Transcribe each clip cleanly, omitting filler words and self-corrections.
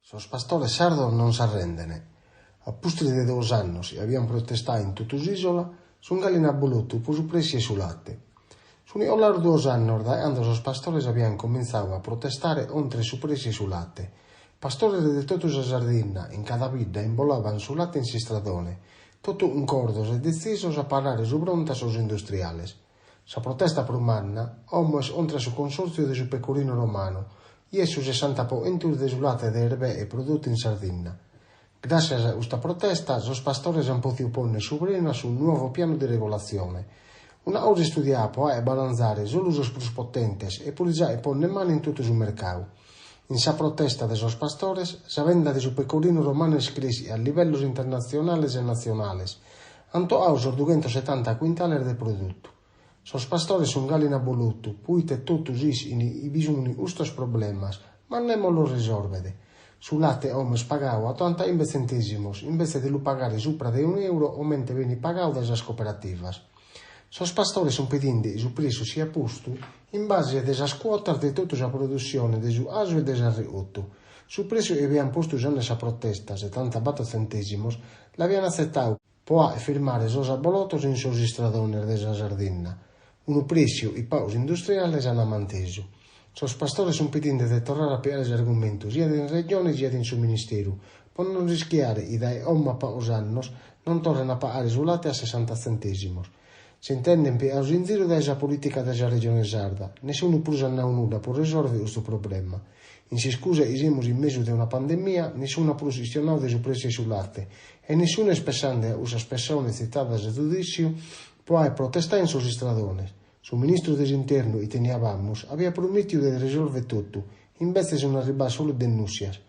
Sos pastores sardos non s'arrendene. A pustri de 2 annos habían protestado in tutta l'isola sun galina voluto per su prezzi e su latte. Sono ollar 2 annos da quando sos pastores habían comenzado a protestare ontre su prezzi e su latte. Pastores de tutta la Sardegna, in cada vidda, imbolavan su latte in si stradone, tutto un cordos e decisos a parlare su pronta a sos industriales. Sa protesta prumanna, omnes ontre su consorzio de su pecorino romano, e su 60% de su latte de erbè e prodotti in Sardegna. Grazie a questa protesta, los pastores han podido poner su brena su un nuovo piano di regolazione. Una cosa studiata è balanzare solo los plus potentes e poi già ponne mano in tutto il mercato. In sa protesta de los pastores, sa venda de su pecorino romano es crisi a livellos internazionales e nazionales, antoau sos 270 quintales de prodotto. Sos pastores sun galina voluto, puite totus i bisogni ustos problemas, ma nemo lo risolvede. Su latte omes pagau a 80 centésimos, invece de lo pagare supra de €1, o mente veni pagau das cooperativas. Sos pastores sun pedindi su prezzo sia posto in base a desas quotas de tutta la produzione de su aso e desarriotto. Su prezzo che abbiamo posto già nella protesta, 78 centésimos, l'abbiano accettato può firmare sos abolotos in sos stradones de sa Sardegna. Un prezzo i paus industriales hanno manteso. Sos pastores sun pedindi de tornare a piare l'argomento sia in regione sia in su ministero, per non rischiare i dai omma paus annos non tornano a pagare su latte a 60 centésimos. Si intende piaus in giro da esa politica della regione sarda, nessuno plus hanno nulla per risolvere questo problema. In si scusa siamo in mezzo di una pandemia, nessuno ha plus gestionato su prezzi sul latte e nessuno è spessando usas persone citate a giudizio può protestare in sus stradones. Su ministro dell'interno e teniavamos aveva promesso di risolvere tutto, invece sono arrivate solo denunzias.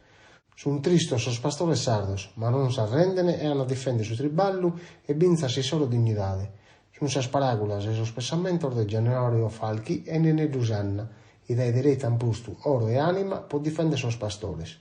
Sono tristi sos pastores sardos, ma non s'arrendene e hanno difendere su triballo e binzasi solo dignidade. Sono sas paragolas e sos pensamentos de Giannario Falchi e Nene Lusanna, e dai diretti han posto oro e anima per difendere sos pastores.